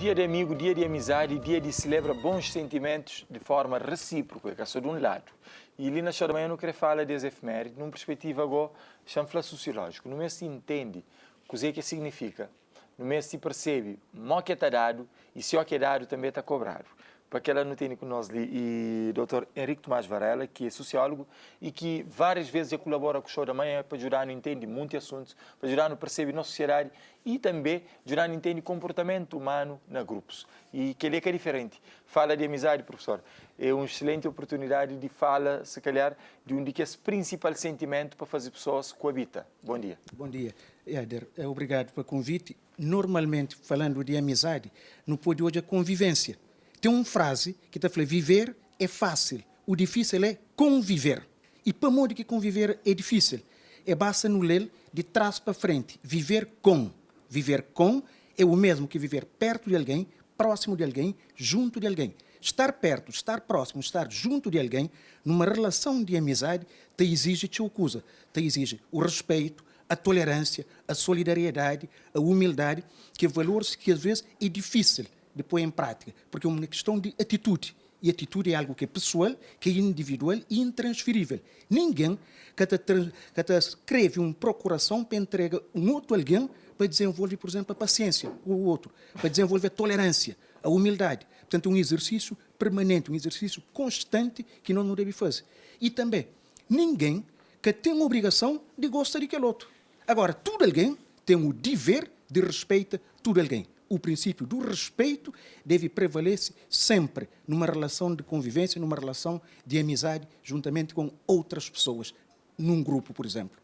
Dia de amigo, dia de amizade, dia de celebrar bons sentimentos de forma recíproca, que é só de um lado. E ali na show da manhã não quero falar das efemérides, numa perspectiva agora, chama-se sociológico. No mês se entende o que significa, no mês se percebe o que está dado e se o que é dado também está cobrado. Para aquela não tem com nós ali, e o Dr. Henrique Tomás Varela, que é sociólogo e que várias vezes colabora com o show da manhã para ajudar no entender muitos assuntos, para ajudar no perceber na sociedade e também ajudar no entender comportamento humano na grupos. E que ele é diferente. Fala de amizade, professor. É uma excelente oportunidade de falar, se calhar, de um dos principais sentimentos para fazer pessoas coabitar. Bom dia. Bom dia. Éder, obrigado pelo convite. Normalmente, falando de amizade, não pode hoje a convivência. Tem uma frase que está falando, viver é fácil, o difícil é conviver. E para modo que conviver é difícil. É basta no ler de trás para frente, viver com. Viver com é o mesmo que viver perto de alguém, próximo de alguém, junto de alguém. Estar perto, estar próximo, estar junto de alguém, numa relação de amizade, te exige coisa. Te exige o respeito, a tolerância, a solidariedade, a humildade, que valores que às vezes é difícil de pôr em prática, porque é uma questão de atitude. E atitude é algo que é pessoal, que é individual e intransferível. Ninguém que te escreve uma procuração para entregar um outro alguém para desenvolver, por exemplo, a paciência, o outro, para desenvolver a tolerância, a humildade. Portanto, é um exercício permanente, um exercício constante que não deve fazer. E também, ninguém que tem a obrigação de gostar de aquele outro. Agora, todo alguém tem o dever de respeitar todo alguém. O princípio do respeito deve prevalecer sempre numa relação de convivência, numa relação de amizade, juntamente com outras pessoas, num grupo, por exemplo.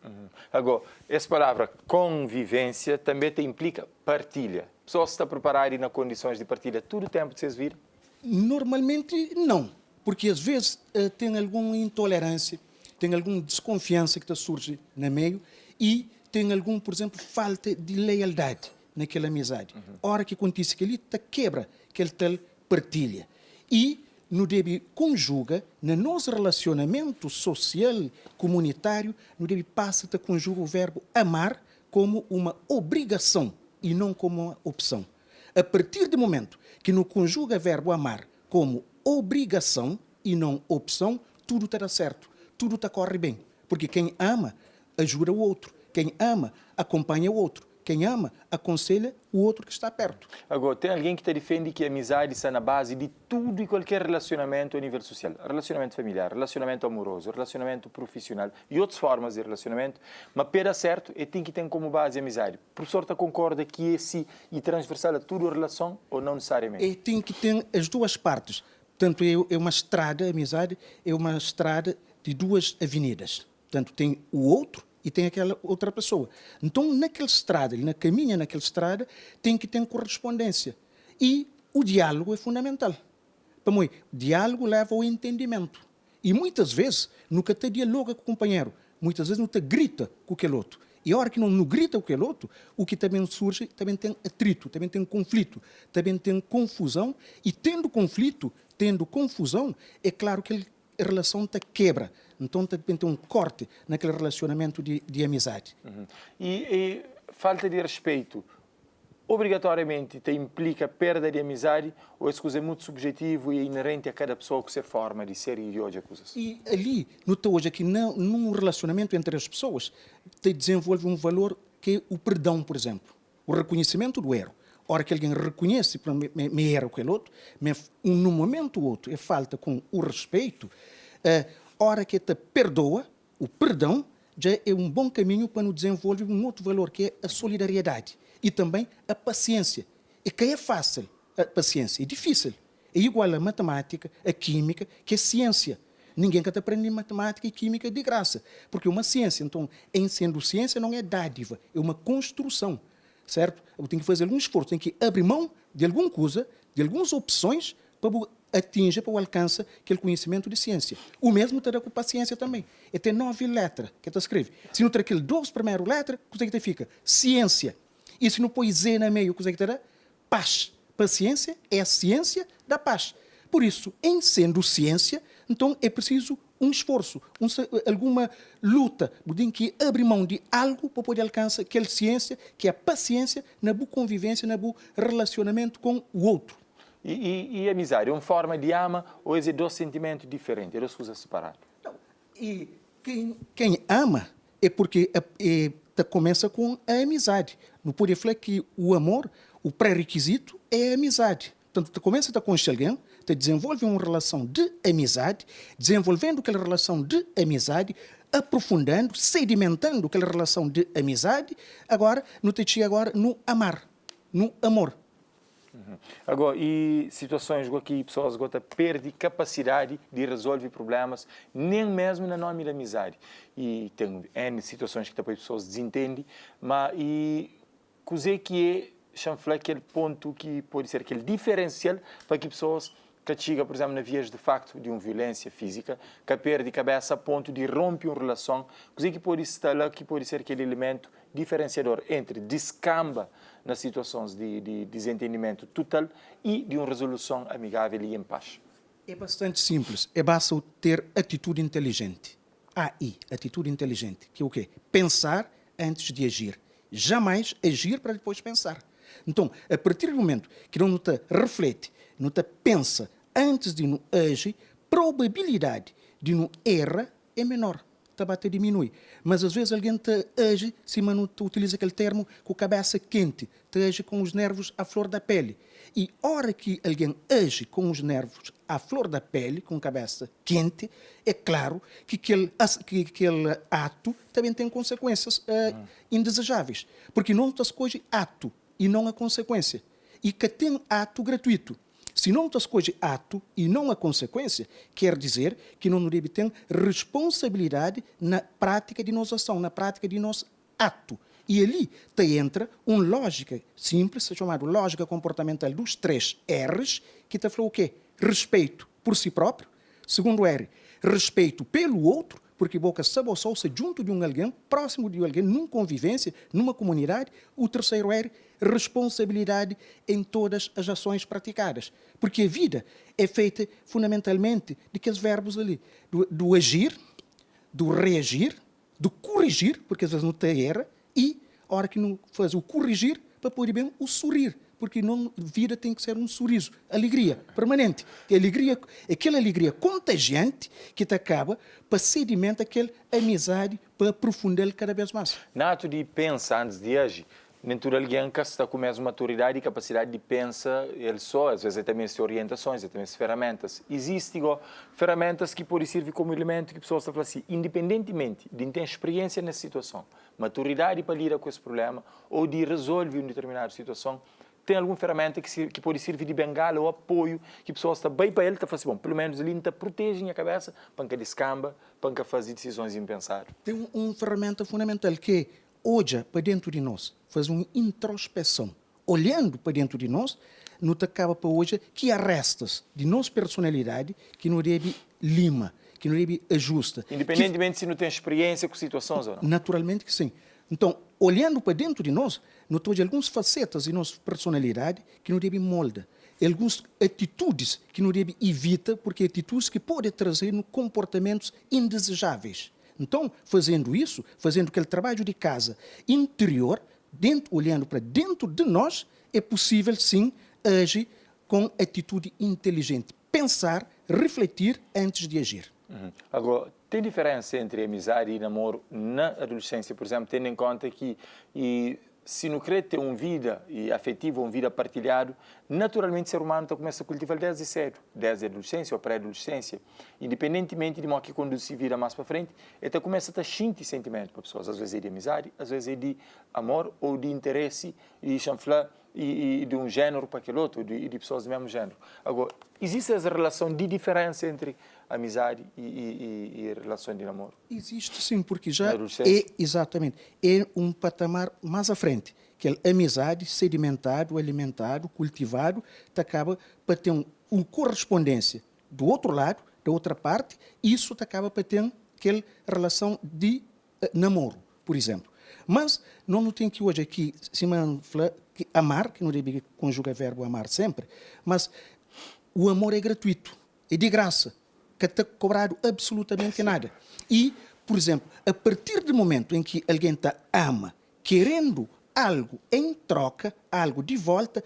Agora, essa palavra convivência também implica partilha. A pessoa se está preparada e nas condições de partilha todo o tempo de vocês vir? Normalmente, não. Porque às vezes tem alguma intolerância, tem alguma desconfiança que surge no meio e tem algum, por exemplo, falta de lealdade naquela amizade. Hora que acontece que ele te quebra, que ele te partilha. E no deve conjuga, no nosso relacionamento social, comunitário, no deve passa a conjuga o verbo amar como uma obrigação e não como uma opção. A partir do momento que no conjuga o verbo amar como obrigação e não opção, tudo está certo, tudo está corre bem. Porque quem ama ajuda o outro, quem ama acompanha o outro. Quem ama, aconselha o outro que está perto. Agora, tem alguém que te defende que a amizade está na base de tudo e qualquer relacionamento a nível social. Relacionamento familiar, relacionamento amoroso, relacionamento profissional e outras formas de relacionamento. Mas, para certo, tem que ter como base a amizade. O professor concorda que esse é transversal a toda a relação ou não necessariamente? E tem que ter as duas partes. Portanto, é uma estrada, a amizade é uma estrada de duas avenidas. Portanto, tem o outro e tem aquela outra pessoa. Então, naquela estrada, na caminha naquela estrada, tem que ter correspondência. E o diálogo é fundamental. Para mim, o diálogo leva ao entendimento. E muitas vezes, nunca te dialoga com o companheiro. Muitas vezes, não te grita com aquele outro. E a hora que não grita com aquele outro, o que também surge, também tem atrito, também tem conflito, também tem confusão. E tendo conflito, tendo confusão, é claro que a relação te quebra. Então, tem um corte naquele relacionamento de amizade. E falta de respeito, obrigatoriamente, te implica perda de amizade ou essa coisa é muito subjetivo e é inerente a cada pessoa que se forma de ser e de hoje coisas? E ali, nota hoje que num relacionamento entre as pessoas, te desenvolve um valor que é o perdão, por exemplo. O reconhecimento do erro. Ora que alguém reconhece para me erro aquele outro, mas num momento ou outro é falta com o respeito, hora que te perdoa, o perdão já é um bom caminho para nos desenvolver um outro valor, que é a solidariedade e também a paciência. E que é fácil, a paciência, é difícil. É igual a matemática, a química, que é ciência. Ninguém que aprende matemática e química de graça, porque é uma ciência. Então, em sendo ciência, não é dádiva, é uma construção, certo? Eu tenho que fazer algum esforço, tenho que abrir mão de alguma coisa, de algumas opções, para atinja, para o alcance aquele conhecimento de ciência. O mesmo terá com paciência também. É ter 9 letras que tu escreve. Se não ter aquele 12 primeiras letras, o que é que fica? Ciência. E se não põe Z na meio, o que é que terá? Paz. Paciência é a ciência da paz. Por isso, em sendo ciência, então é preciso um esforço, alguma luta, tem que abrir mão de algo para poder alcançar aquela ciência, que é a paciência na boa convivência, na boa relacionamento com o outro. E amizade é uma forma de ama ou é dois sentimentos diferentes, é duas coisas separadas? E quem ama é porque começa com a amizade. Não pode falar que o amor, o pré-requisito é a amizade. Portanto, tu começa a conhecer alguém, tu desenvolve uma relação de amizade, desenvolvendo aquela relação de amizade, aprofundando, sedimentando aquela relação de amizade, agora, no te agora no amar, no amor. Agora, e situações que pessoas perdem capacidade de resolver problemas, nem mesmo na nome da amizade. E tem N situações que depois pessoas desentendem, mas e coisa que é chanflar aquele ponto que pode ser aquele diferencial para que pessoas que chegam, por exemplo, na vias de facto de uma violência física, que perde a cabeça a ponto de romper uma relação, coisa que pode estar lá, que pode ser aquele elemento diferenciador entre descamba nas situações de desentendimento total e de uma resolução amigável e em paz. É bastante simples. É basta ter atitude inteligente. AI, atitude inteligente. Que é o quê? Pensar antes de agir. Jamais agir para depois pensar. Então, a partir do momento que não te reflete, não te pensa antes de não agir, probabilidade de não errar é menor. Te diminui. Mas às vezes alguém te age, se não te utiliza aquele termo, com a cabeça quente, te age com os nervos à flor da pele. E hora que alguém age com os nervos à flor da pele, com a cabeça quente, é claro que aquele ato também tem consequências indesejáveis. Porque não te escolhe ato e não a consequência. E que tem ato gratuito. Se não te escolhe ato e não a consequência, quer dizer que não deve ter responsabilidade na prática de nossa ação, na prática de nosso ato. E ali te entra uma lógica simples, chamada lógica comportamental dos 3 R's, que te falou o quê? Respeito por si próprio. Segundo R, respeito pelo outro, porque boca sabe ou se junto de alguém, próximo de alguém, numa convivência, numa comunidade. O terceiro R, responsabilidade em todas as ações praticadas. Porque a vida é feita fundamentalmente de aqueles verbos ali, do agir, do reagir, do corrigir, porque às vezes não te erra, e a hora que não faz o corrigir, para pôr bem o sorrir. Porque não, vida tem que ser um sorriso, alegria permanente. Alegria, aquela alegria contagiante que te acaba para sedimentar aquela amizade para aprofundar cada vez mais. Nato de pensar antes de agir. Nem tudo alguém que está com a mesma maturidade e capacidade de pensar, ele só, às vezes, também se orientações, também se ferramentas. Existem ferramentas que podem servir como elemento que pessoas estão falando assim, independentemente de ter experiência nessa situação, maturidade para lidar com esse problema ou de resolver uma determinada situação, tem alguma ferramenta que pode servir de bengala ou apoio, que pessoas estão bem para ele, está falando assim, bom, pelo menos ele não protege a cabeça para que descamba, para que fazer decisões impensadas. Tem uma ferramenta fundamental que olha para dentro de nós, faz uma introspeção. Olhando para dentro de nós, não te acaba para hoje que há restos de nossa personalidade que não deve lima, que não deve ajusta. Independentemente se não tem experiência com situações ou não. Naturalmente que sim. Então, olhando para dentro de nós, notou algumas facetas de nossa personalidade que não deve molda. Algumas atitudes que não deve evita, porque atitudes que podem trazer comportamentos indesejáveis. Então, fazendo isso, fazendo aquele trabalho de casa interior, olhando para dentro de nós, é possível, sim, agir com atitude inteligente. Pensar, refletir antes de agir. Agora, tem diferença entre amizade e namoro na adolescência, por exemplo, tendo em conta que se não quer ter uma vida afetiva, uma vida partilhada, naturalmente o ser humano começa a cultivar desde cedo, desde a adolescência ou pré-adolescência, independentemente de modo que conduz a vida mais para frente, ele começa a sentir sentimento para pessoas, às vezes é de amizade, às vezes é de amor ou de interesse e chanflar e de um género para aquele outro, e de pessoas do mesmo género. Agora, existe essa relação de diferença entre amizade e relação de namoro? Existe sim, porque já é um patamar mais à frente, que é amizade, sedimentado, alimentado, cultivado, te acaba para ter uma correspondência do outro lado, da outra parte, isso te acaba para ter aquela relação de namoro, por exemplo. Mas não tem que hoje aqui, se falar que amar, que não deve conjugar verbo amar sempre, mas o amor é gratuito, é de graça. que está cobrado absolutamente nada. E, por exemplo, a partir do momento em que alguém te ama, querendo algo em troca, algo de volta,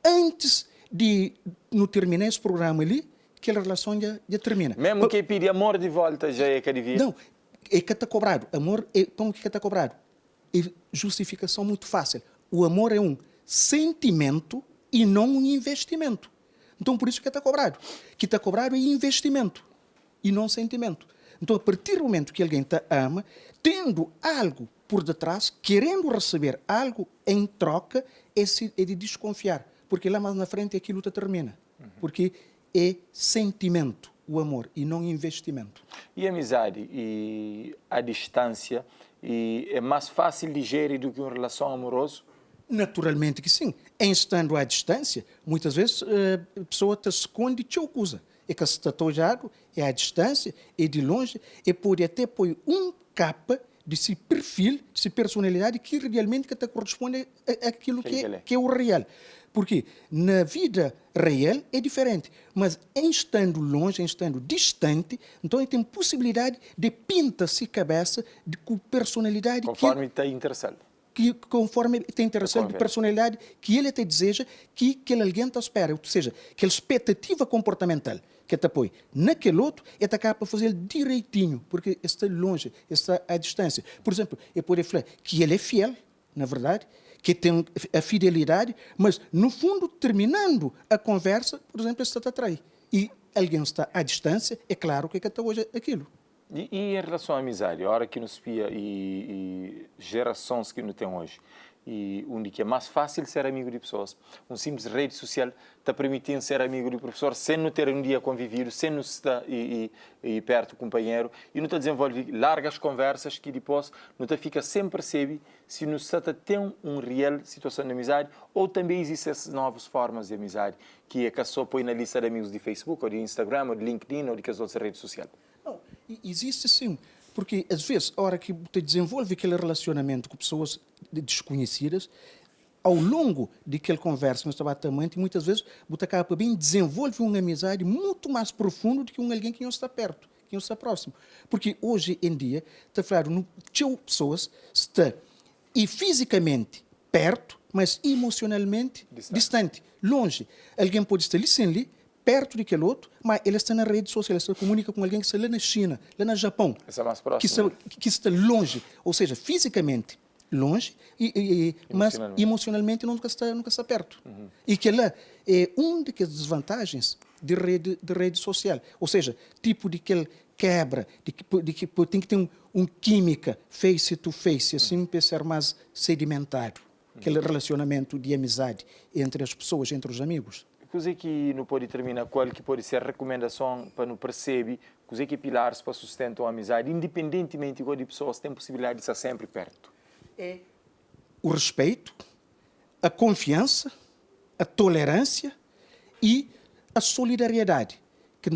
antes de não terminar esse programa ali, aquela relação já termina. Mesmo que pede amor de volta, já é que devia. Não, é que está cobrado. Amor, como que está cobrado? É justificação muito fácil. O amor é um sentimento e não um investimento. Então, por isso que está cobrado. Que está cobrado é investimento e não sentimento. Então, a partir do momento que alguém te ama, tendo algo por detrás, querendo receber algo em troca, é de desconfiar. Porque lá mais na frente aquilo te termina. Porque é sentimento, o amor, e não investimento. E a amizade e a distância é mais fácil de gerir do que uma relação amorosa? Naturalmente que sim. Em estando à distância, muitas vezes a pessoa te esconde e te acusa. É que se está tojado, é à distância, é de longe, e pode até pôr um capa de si perfil, de si personalidade que realmente que te corresponde àquilo que é o real. Porque na vida real é diferente, mas em estando longe, em estando distante, então tem possibilidade de pintar-se cabeça com personalidade conforme está interessado. Conforme tem interação de personalidade que ele te deseja que alguém te espera. Ou seja, aquela expectativa comportamental que te apoia naquele outro, é capaz de fazer direitinho, porque está longe, está à distância. Por exemplo, eu poderia falar que ele é fiel, na verdade, que tem a fidelidade, mas, no fundo, terminando a conversa, por exemplo, está a atrair. E alguém está à distância, é claro que está hoje aquilo. E em relação à amizade, a hora que nos espia e gerações que nos tem hoje, e onde que é mais fácil ser amigo de pessoas, um simples rede social está permitindo ser amigo de professor sem não ter um dia convivido, sem não estar perto do companheiro, e não está desenvolvendo largas conversas que depois não está fica sem perceber se não está tem uma real situação de amizade ou também existem essas novas formas de amizade que é que só põe na lista de amigos de Facebook ou de Instagram ou de LinkedIn ou de que as outras redes sociais. Não, existe sim, porque às vezes, a hora que você desenvolve aquele relacionamento com pessoas desconhecidas, ao longo daquela conversa, nós estamos muitas vezes você acaba bem desenvolve uma amizade muito mais profunda do que alguém que não está perto, que não está próximo. Porque hoje em dia, está falando, no pessoas está e fisicamente perto, mas emocionalmente distante, longe. Alguém pode estar ali, perto daquele outro, mas ele está na rede social, ele se comunica com alguém que está lá na China, lá no Japão, essa é mais próxima, que está longe, ou seja, fisicamente longe, mas emocionalmente nunca está perto. E que lá é uma das desvantagens de rede social, ou seja, tipo de que quebra, de que tem que ter química face to face, assim para ser mais sedimentado, aquele relacionamento de amizade entre as pessoas, entre os amigos. Coisa que não pode terminar, qual que pode ser a recomendação para não perceber, coisa que pilares para sustentar a amizade, independentemente de pessoas têm possibilidade de estar sempre perto. É o respeito, a confiança, a tolerância e a solidariedade.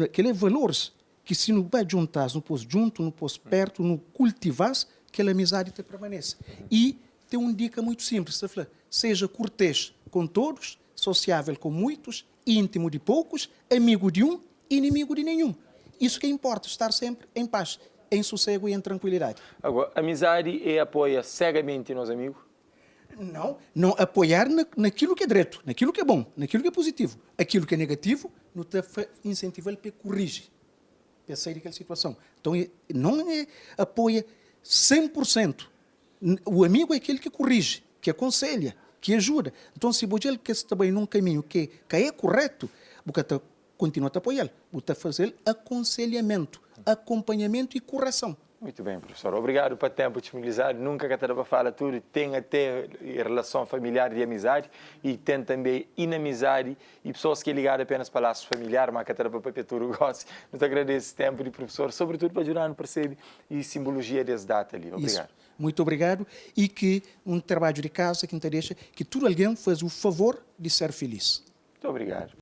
Aqueles valores que se não vai juntar, não pôs junto, não pôs perto, não cultivar, aquela amizade te permanece. E tem uma dica muito simples, seja cortês com todos, sociável com muitos, íntimo de poucos, amigo de um, inimigo de nenhum. Isso que importa, estar sempre em paz, em sossego e em tranquilidade. Agora, amizade é apoia cegamente nos amigos? Não apoiar naquilo que é direito, naquilo que é bom, naquilo que é positivo. Aquilo que é negativo, não te incentiva para corrigir, para sair daquela situação. Então, não apoia 100%. O amigo é aquele que corrige, que aconselha, que ajuda. Então, se você quer estar bem num caminho que é correto, você continua a apoiá-lo. Você fazer aconselhamento, acompanhamento e correção. Muito bem, professor. Obrigado pelo tempo disponibilizado. Nunca que a fala tudo. Tem até relação familiar de amizade e tem também inimizade e pessoas que é ligada apenas para laços familiar, mas que a Papeturo gosta. Muito agradeço esse tempo de professor, sobretudo para ajudar no perceber e simbologia desse data ali. Obrigado. Isso. Muito obrigado e que um trabalho de casa que não te deixa que tudo alguém faz o favor de ser feliz. Muito obrigado.